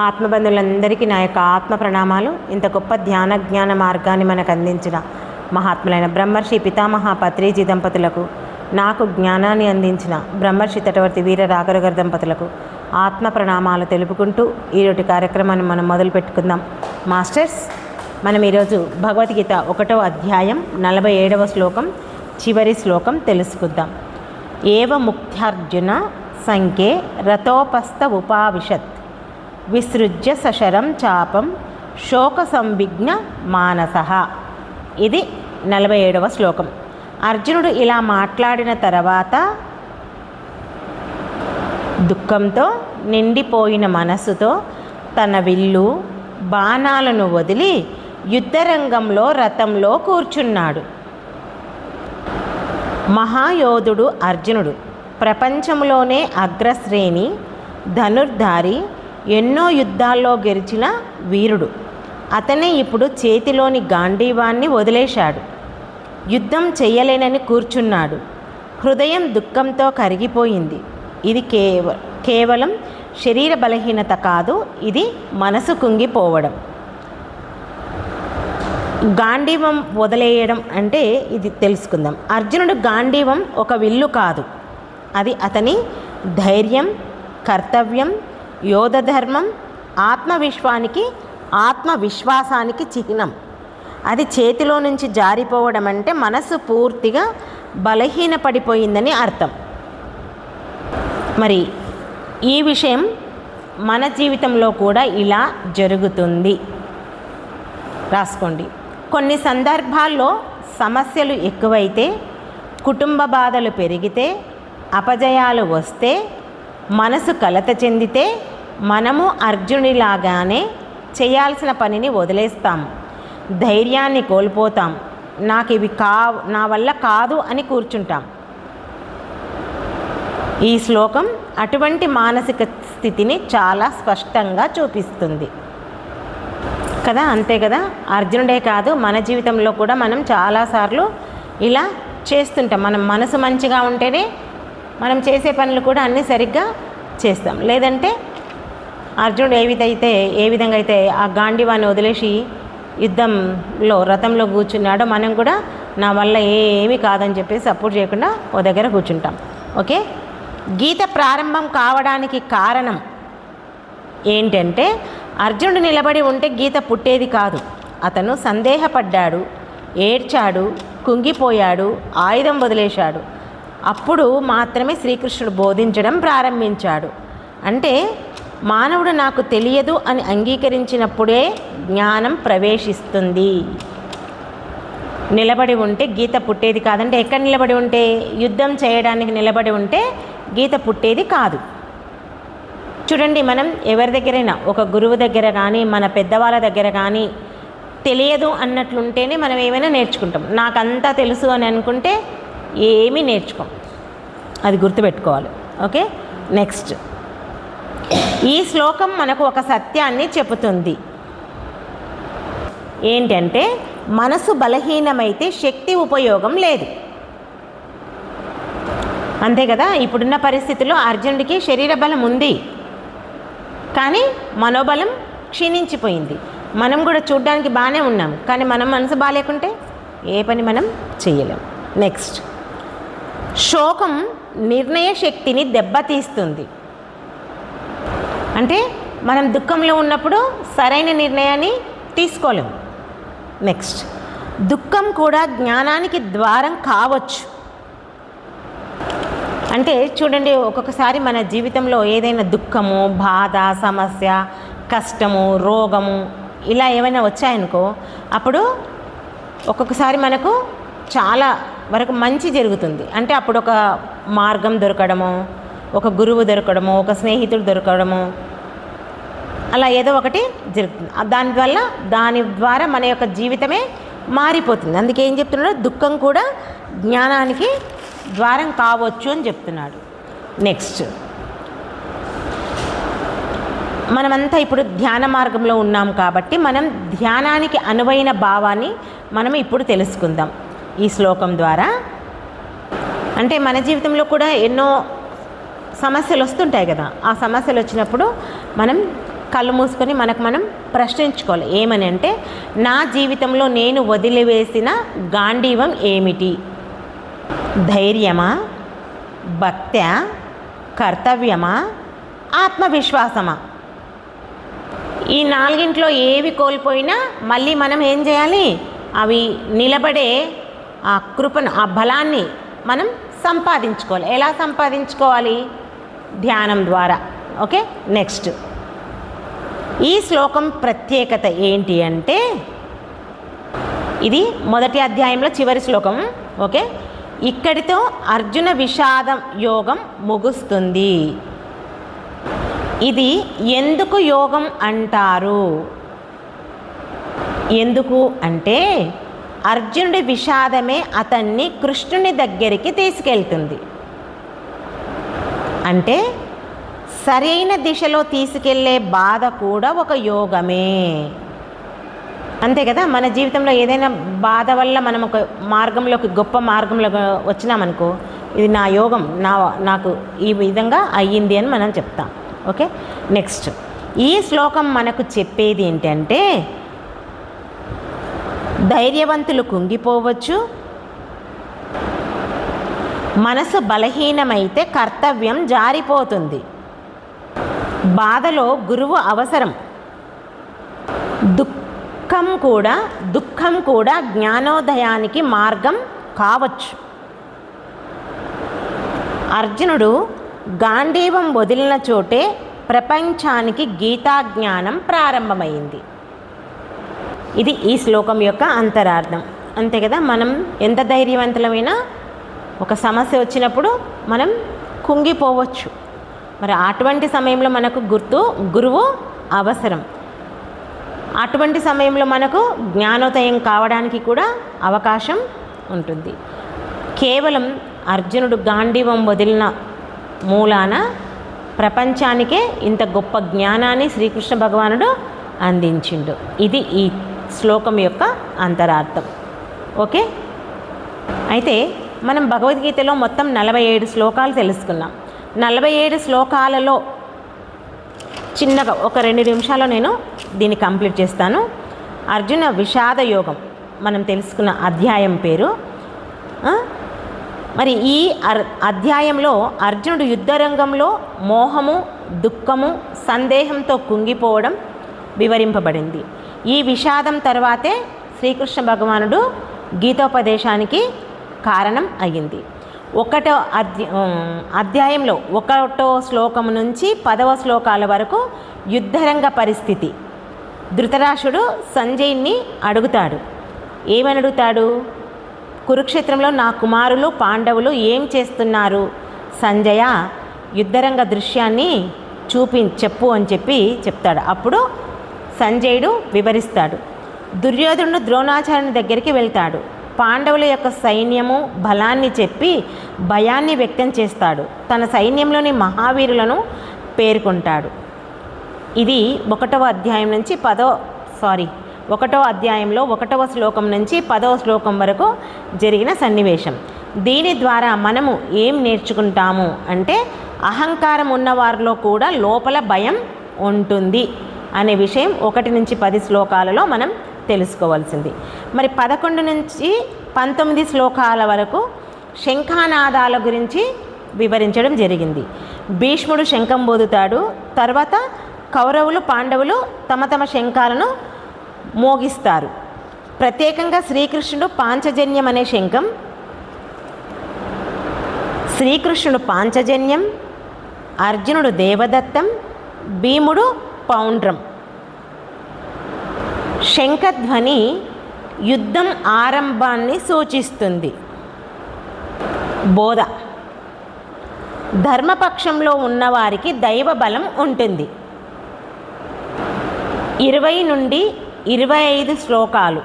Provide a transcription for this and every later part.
ఆత్మబంధువులందరికీ నా యొక్క ఆత్మ ప్రణామాలు. ఇంత గొప్ప జ్ఞాన మార్గాన్ని మనకు అందించిన మహాత్ములైన బ్రహ్మర్షి పితామహ పత్రిజీ దంపతులకు, నాకు జ్ఞానాన్ని అందించిన బ్రహ్మర్షి తటవర్తి వీర రాఘరగర్ దంపతులకు ఆత్మ ప్రణామాలు తెలుపుకుంటూ ఈరోటి కార్యక్రమాన్ని మనం మొదలు పెట్టుకుందాం. మాస్టర్స్, మనం ఈరోజు భగవద్గీత 1వ అధ్యాయం 47వ శ్లోకం చివరి శ్లోకం తెలుసుకుందాం. ఏవ ముక్త్యార్జున సంఖ్యే రథోపస్థ ఉపావిశత్ విసృజ్య సశరం చాపం శోక సంవిఘ్న మానసః. ఇది 47వ శ్లోకం. అర్జునుడు ఇలా మాట్లాడిన తర్వాత దుఃఖంతో నిండిపోయిన మనస్సుతో తన విల్లు బాణాలను వదిలి యుద్ధరంగంలో రథంలో కూర్చున్నాడు. మహాయోధుడు అర్జునుడు ప్రపంచంలోనే అగ్రశ్రేణి ధనుర్ధారి, ఎన్నో యుద్ధాల్లో గెలిచిన వీరుడు. అతనే ఇప్పుడు చేతిలోని గాంధీవాన్ని వదిలేశాడు. యుద్ధం చెయ్యలేనని కూర్చున్నాడు. హృదయం దుఃఖంతో కరిగిపోయింది. ఇది కేవలం శరీర బలహీనత కాదు, ఇది మనసు కుంగిపోవడం. గాంధీవం వదిలేయడం అంటే ఇది తెలుసుకుందాం. అర్జునుడు గాంధీవం ఒక విల్లు కాదు, అది అతని ధైర్యం, కర్తవ్యం, యోధధర్మం, ఆత్మవిశ్వాసానికి చిహ్నం. అది చేతిలో నుంచి జారిపోవడం అంటే మనసు పూర్తిగా బలహీనపడిపోయిందని అర్థం. మరి ఈ విషయం మన జీవితంలో కూడా ఇలా జరుగుతుంది. రాసుకోండి. కొన్ని సందర్భాల్లో సమస్యలు ఎక్కువైతే, కుటుంబ బాధలు పెరిగితే, అపజయాలు వస్తే, మనసు కలత చెందితే మనము అర్జునుడిలాగానే చేయాల్సిన పనిని వదిలేస్తాం, ధైర్యాన్ని కోల్పోతాం, నా వల్ల కాదు అని కూర్చుంటాం. ఈ శ్లోకం అటువంటి మానసిక స్థితిని చాలా స్పష్టంగా చూపిస్తుంది కదా. అంతే కదా, అర్జునుడే కాదు, మన జీవితంలో కూడా మనం చాలాసార్లు ఇలా చేస్తుంటాం. మనం మనసు మంచిగా ఉంటేనే మనం చేసే పనులు కూడా అన్నీ సరిగ్గా చేస్తాం. లేదంటే అర్జునుడు ఏ విధంగా అయితే ఆ గాంధీవాన్ని వదిలేసి రథంలో కూర్చున్నాడో, మనం కూడా నా వల్ల ఏమీ కాదని చెప్పేసి సపోర్ట్ చేయకుండా ఓ దగ్గర కూర్చుంటాం. ఓకే, గీత ప్రారంభం కావడానికి కారణం ఏంటంటే, అర్జునుడు నిలబడి ఉంటే గీత పుట్టేది కాదు. అతను సందేహపడ్డాడు, ఏడ్చాడు, కుంగిపోయాడు, ఆయుధం వదిలేశాడు. అప్పుడు మాత్రమే శ్రీకృష్ణుడు బోధించడం ప్రారంభించాడు. అంటే మానవుడు నాకు తెలియదు అని అంగీకరించినప్పుడే జ్ఞానం ప్రవేశిస్తుంది. నిలబడి ఉంటే గీత పుట్టేది కాదంటే, ఎక్కడ నిలబడి ఉంటే, యుద్ధం చేయడానికి నిలబడి ఉంటే గీత పుట్టేది కాదు. చూడండి, మనం ఎవరి దగ్గరైనా, ఒక గురువు దగ్గర కానీ, మన పెద్దవాళ్ళ దగ్గర కానీ తెలియదు అన్నట్లుంటేనే మనం ఏమైనా నేర్చుకుంటాం. నాకంతా తెలుసు అని అనుకుంటే ఏమీ నేర్చుకోం. అది గుర్తుపెట్టుకోవాలి. Okay, next. ఈ శ్లోకం మనకు ఒక సత్యాన్ని చెబుతుంది. ఏంటంటే, మనసు బలహీనమైతే శక్తి ఉపయోగం లేదు. అంతే కదా. ఇప్పుడున్న పరిస్థితుల్లో అర్జునుడికి శరీర బలం ఉంది, కానీ మనోబలం క్షీణించిపోయింది. మనం కూడా చూడ్డానికి బాగానే ఉన్నాం, కానీ మనం మనసు బాగాలేకుంటే ఏ పని మనం చేయలేం. నెక్స్ట్, శోకం నిర్ణయ శక్తిని దెబ్బతీస్తుంది. అంటే మనం దుఃఖంలో ఉన్నప్పుడు సరైన నిర్ణయాన్ని తీసుకోలేము. నెక్స్ట్, దుఃఖం కూడా జ్ఞానానికి ద్వారం కావచ్చు. అంటే చూడండి, ఒక్కొక్కసారి మన జీవితంలో ఏదైనా దుఃఖము, బాధ, సమస్య, కష్టము, రోగము ఇలా ఏమైనా వచ్చాయనుకో, అప్పుడు ఒక్కొక్కసారి మనకు చాలా వరకు మంచి జరుగుతుంది. అంటే అప్పుడు ఒక మార్గం దొరకడము, ఒక గురువు దొరకడము, ఒక స్నేహితుడు దొరకడము, అలా ఏదో ఒకటి జరుగుతుంది. దాని ద్వారా మన యొక్క జీవితమే మారిపోతుంది. అందుకే ఏం చెప్తున్నాడు, దుఃఖం కూడా జ్ఞానానికి ద్వారం కావచ్చు అని చెప్తున్నాడు. నెక్స్ట్, మనమంతా ఇప్పుడు ధ్యాన మార్గంలో ఉన్నాం కాబట్టి మనం ధ్యానానికి అనువైన భావాన్ని మనం ఇప్పుడు తెలుసుకుందాం ఈ శ్లోకం ద్వారా. అంటే మన జీవితంలో కూడా ఎన్నో సమస్యలు వస్తుంటాయి కదా. ఆ సమస్యలు వచ్చినప్పుడు మనం కళ్ళు మూసుకొని మనకు మనం ప్రశ్నించుకోవాలి. ఏమని అంటే, నా జీవితంలో నేను వదిలివేసిన గాంధీవం ఏమిటి? ధైర్యమా, భక్త్యా, కర్తవ్యమా, ఆత్మవిశ్వాసమా? ఈ నాలుగింట్లో ఏవి కోల్పోయినా మళ్ళీ మనం ఏం చేయాలి? అవి నిలబడే ఆ కృపను, ఆ బలాన్ని మనం సంపాదించుకోవాలి. ఎలా సంపాదించుకోవాలి? ధ్యానం ద్వారా. ఓకే, నెక్స్ట్ ఈ శ్లోకం ప్రత్యేకత ఏంటి అంటే, ఇది మొదటి అధ్యాయంలో చివరి శ్లోకం. ఓకే, ఇక్కడితో అర్జున విషాదం యోగం ముగుస్తుంది. ఇది ఎందుకు యోగం అంటారు? ఎందుకు అంటే, అర్జునుడి విషాదమే అతన్ని కృష్ణుని దగ్గరికి తీసుకెళ్తుంది. అంటే సరైన దిశలో తీసుకెళ్లే బాధ కూడా ఒక యోగమే. అంతే కదా, మన జీవితంలో ఏదైనా బాధ వల్ల మనం ఒక మార్గంలోకి, గొప్ప మార్గంలోకి వచ్చినామనుకో, ఇది నా యోగం, నాకు ఈ విధంగా అయ్యింది అని మనం చెప్తాం. ఓకే, నెక్స్ట్ ఈ శ్లోకం మనకు చెప్పేది ఏంటంటే, ధైర్యవంతులు కుంగిపోవచ్చు, మనసు బలహీనమైతే కర్తవ్యం జారిపోతుంది, బాధలో గురువు అవసరం, దుఃఖం కూడా జ్ఞానోదయానికి మార్గం కావచ్చు. అర్జునుడు గాంధీవం వదిలిన చోటే ప్రపంచానికి గీతా జ్ఞానం ప్రారంభమైంది. ఇది ఈ శ్లోకం యొక్క అంతరార్థం. అంతే కదా, మనం ఎంత ధైర్యవంతులమైనా ఒక సమస్య వచ్చినప్పుడు మనం కుంగిపోవచ్చు. మరి అటువంటి సమయంలో మనకు గురువు అవసరం. అటువంటి సమయంలో మనకు జ్ఞానోదయం కావడానికి కూడా అవకాశం ఉంటుంది. కేవలం అర్జునుడు గాంధీవం వదిలిన మూలాన ప్రపంచానికే ఇంత గొప్ప జ్ఞానాన్ని శ్రీకృష్ణ భగవానుడు అందించిండు. ఇది ఈ శ్లోకం యొక్క అంతరార్థం. ఓకే, అయితే మనం భగవద్గీతలో మొత్తం 47 శ్లోకాలు తెలుసుకున్నాం. 47 శ్లోకాలలో చిన్నగా ఒక 2 నిమిషాల్లో నేను దీన్ని కంప్లీట్ చేస్తాను. అర్జున విషాద యోగం మనం తెలుసుకున్న అధ్యాయం పేరు. మరి ఈ అధ్యాయంలో అర్జునుడు యుద్ధరంగంలో మోహము, దుఃఖము, సందేహంతో కుంగిపోవడం వివరింపబడింది. ఈ విషాదం తర్వాతే శ్రీకృష్ణ భగవానుడు గీతోపదేశానికి కారణం అయ్యింది. అధ్యాయంలో 1వ శ్లోకం నుంచి 10వ శ్లోకాల వరకు యుద్ధరంగ పరిస్థితి. ధృతరాష్ట్రుడు సంజయుని అడుగుతాడు. ఏమని అడుగుతాడు? కురుక్షేత్రంలో నా కుమారులు పాండవులు ఏం చేస్తున్నారు సంజయ? యుద్ధరంగ దృశ్యాన్ని చెప్పు అని చెప్తాడు. అప్పుడు సంజయుడు వివరిస్తాడు. దుర్యోధనుడు ద్రోణాచార్యుని దగ్గరికి వెళ్తాడు. పాండవుల యొక్క సైన్యము బలాన్ని చెప్పి భయాన్ని వ్యక్తం చేస్తాడు. తన సైన్యంలోని మహావీరులను పేర్కొంటాడు. ఇది 1వ అధ్యాయం నుంచి 1వ అధ్యాయంలో 1వ శ్లోకం నుంచి 10వ శ్లోకం వరకు జరిగిన సన్నివేశం. దీని ద్వారా మనము ఏం నేర్చుకుంటాము అంటే, అహంకారం ఉన్నవారిలో కూడా లోపల భయం ఉంటుంది అనే విషయం 1 నుంచి 10 శ్లోకాలలో మనం తెలుసుకోవాల్సింది. మరి 11 నుంచి 19 శ్లోకాల వరకు శంఖానాదాల గురించి వివరించడం జరిగింది. భీష్ముడు శంఖం బోదుతాడు. తర్వాత కౌరవులు పాండవులు తమ తమ శంఖాలను మోగిస్తారు. ప్రత్యేకంగా శ్రీకృష్ణుడు పాంచజన్యం అనే శంఖం, అర్జునుడు దేవదత్తం, భీముడు పౌండ్రం. శంఖధ్వని యుద్ధం ఆరంభాన్ని సూచిస్తుంది. బోధ: ధర్మపక్షంలో ఉన్నవారికి దైవ బలం ఉంటుంది. 20 నుండి 25 శ్లోకాలు.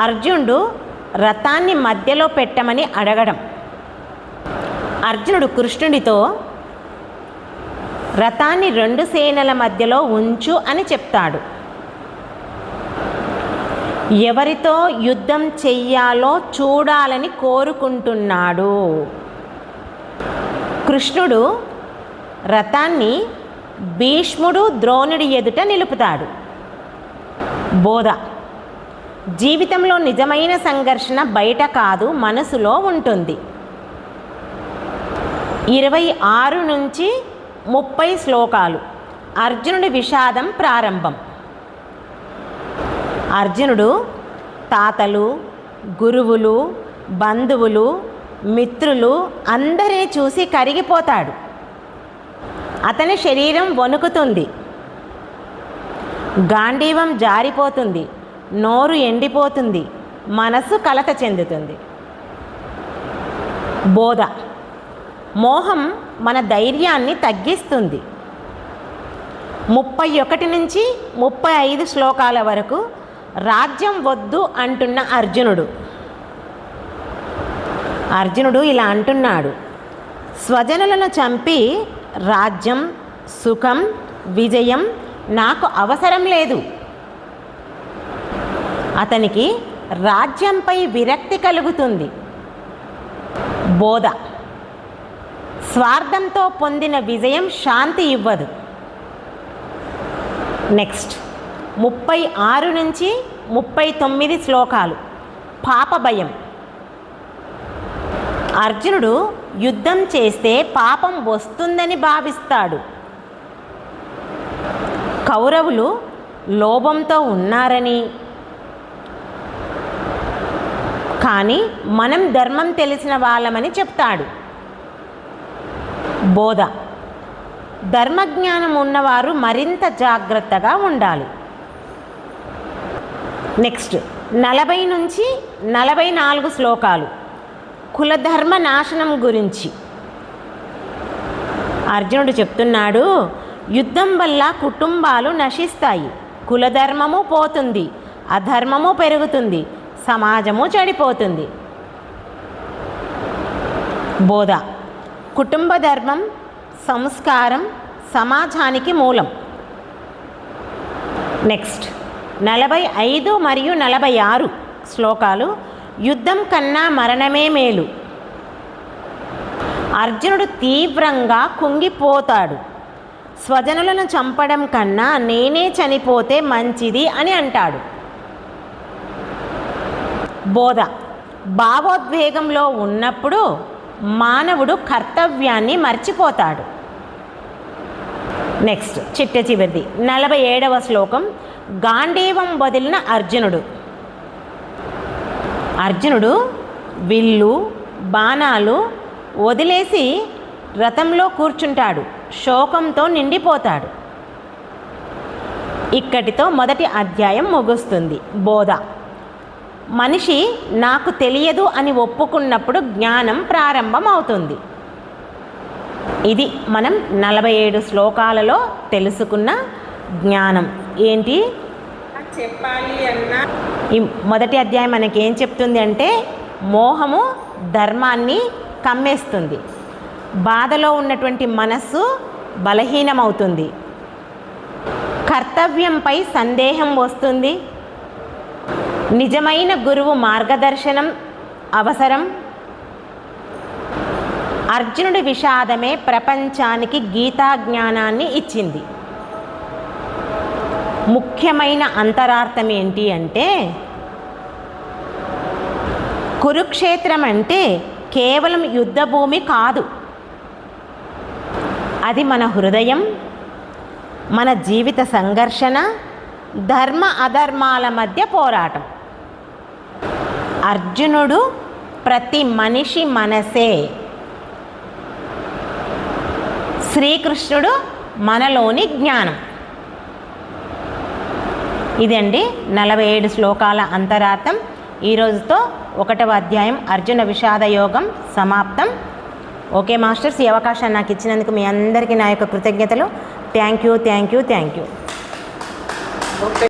అర్జునుడు రథాన్ని మధ్యలో పెట్టమని అడగడం. అర్జునుడు కృష్ణుడితో రథాన్ని 2 సేనల మధ్యలో ఉంచు అని చెప్తాడు. ఎవరితో యుద్ధం చెయ్యాలో చూడాలని కోరుకుంటున్నాడు. కృష్ణుడు రథాన్ని భీష్ముడు ద్రోణుడి ఎదుట నిలుపుతాడు. బోధ: జీవితంలో నిజమైన సంఘర్షణ బయట కాదు, మనసులో ఉంటుంది. 26 నుంచి 30 శ్లోకాలు. అర్జునుడి విషాదం ప్రారంభం. అర్జునుడు తాతలు, గురువులు, బంధువులు, మిత్రులు అందరే చూసి కరిగిపోతాడు. అతని శరీరం వణుకుతుంది, గాంధీవం జారిపోతుంది, నోరు ఎండిపోతుంది, మనసు కలత చెందుతుంది. బోధ: మోహం మన ధైర్యాన్ని తగ్గిస్తుంది. 31 నుంచి 35 శ్లోకాల వరకు రాజ్యం వద్దు అంటున్న అర్జునుడు ఇలా అంటున్నాడు: స్వజనులను చంపి రాజ్యం, సుఖం, విజయం నాకు అవసరం లేదు. అతనికి రాజ్యంపై విరక్తి కలుగుతుంది. బోధ: స్వార్థంతో పొందిన విజయం శాంతి ఇవ్వదు. నెక్స్ట్ 36 నుంచి 39 శ్లోకాలు. పాప భయం. అర్జునుడు యుద్ధం చేస్తే పాపం వస్తుందని భావిస్తాడు. కౌరవులు లోభంతో ఉన్నారని, కానీ మనం ధర్మం తెలిసిన వాళ్ళమని చెప్తాడు. బోధ: ధర్మజ్ఞానం ఉన్నవారు మరింత జాగ్రత్తగా ఉండాలి. నెక్స్ట్ 40 నుంచి 44 శ్లోకాలు. కులధర్మ నాశనం గురించి అర్జునుడు చెప్తున్నాడు: యుద్ధం వల్ల కుటుంబాలు నశిస్తాయి, కులధర్మము పోతుంది, అధర్మము పెరుగుతుంది, సమాజము చెడిపోతుంది. బోధ: కుటుంబ ధర్మం, సంస్కారం సమాజానికి మూలం. నెక్స్ట్ 45 మరియు 46 శ్లోకాలు. యుద్ధం కన్నా మరణమే మేలు. అర్జునుడు తీవ్రంగా కుంగిపోతాడు. స్వజనులను చంపడం కన్నా నేనే చనిపోతే మంచిది అని అంటాడు. బోధ: భావోద్వేగంలో ఉన్నప్పుడు మానవుడు కర్తవ్యాన్ని మర్చిపోతాడు. నెక్స్ట్ చిట్ట చివరిది 47వ శ్లోకం. గాంధీవం వదిలిన అర్జునుడు విల్లు, బాణాలు వదిలేసి రథంలో కూర్చుంటాడు, శోకంతో నిండిపోతాడు. ఇక్కడితో మొదటి అధ్యాయం ముగుస్తుంది. బోధ: మనిషి నాకు తెలియదు అని ఒప్పుకున్నప్పుడు జ్ఞానం ప్రారంభం అవుతుంది. ఇది మనం 47 శ్లోకాలలో తెలుసుకున్న జ్ఞానం. ఏంటి చెప్పాలి అన్న ఈ మొదటి అధ్యాయం మనకి ఏం చెప్తుంది అంటే, మోహము ధర్మాన్ని కమ్మేస్తుంది, బాధలో ఉన్నటువంటి మనస్సు బలహీనమవుతుంది, కర్తవ్యంపై సందేహం వస్తుంది, నిజమైన గురువు మార్గదర్శనం అవసరం. అర్జునుడి విషాదమే ప్రపంచానికి గీతా జ్ఞానాన్ని ఇచ్చింది. ముఖ్యమైన అంతరార్థం ఏంటి అంటే, కురుక్షేత్రం అంటే కేవలం యుద్ధభూమి కాదు, అది మన హృదయం, మన జీవిత సంఘర్షణ, ధర్మ అధర్మాల మధ్య పోరాటం. అర్జునుడు ప్రతి మనిషి మనసే, శ్రీకృష్ణుడు మనలోని జ్ఞానం. ఇదండి 47 శ్లోకాల అంతరార్థం. ఈరోజుతో 1వ అధ్యాయం అర్జున విషాద యోగం సమాప్తం. ఓకే మాస్టర్స్, ఈ అవకాశాన్ని నాకు ఇచ్చినందుకు మీ అందరికీ నా యొక్క కృతజ్ఞతలు. Thank you. ఓకే.